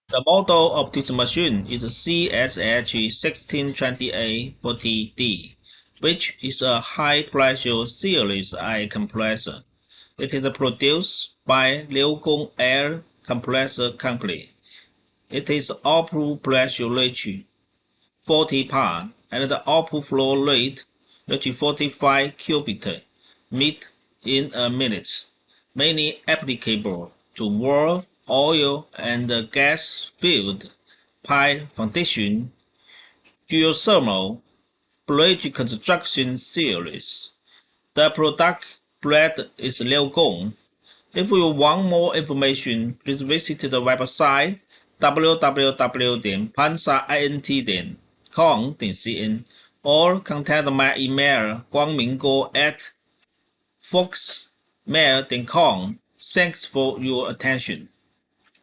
The model of this machine is CSH1620A40D, which is a high-pressure series air compressor. It is produced by Liugong Air Compressor Company. It is output pressure reach 40 bar and the output flow rate reach 45 cubic meter in a minute, mainly applicable to water, oil, and gas field, pipe foundation, geothermal, bridge construction series. The product brand is Liugong. If you want more information, please visit the website www.pansaint.com.cn or contact my email guangmingguo@foxmail.com. Thanks for your attention.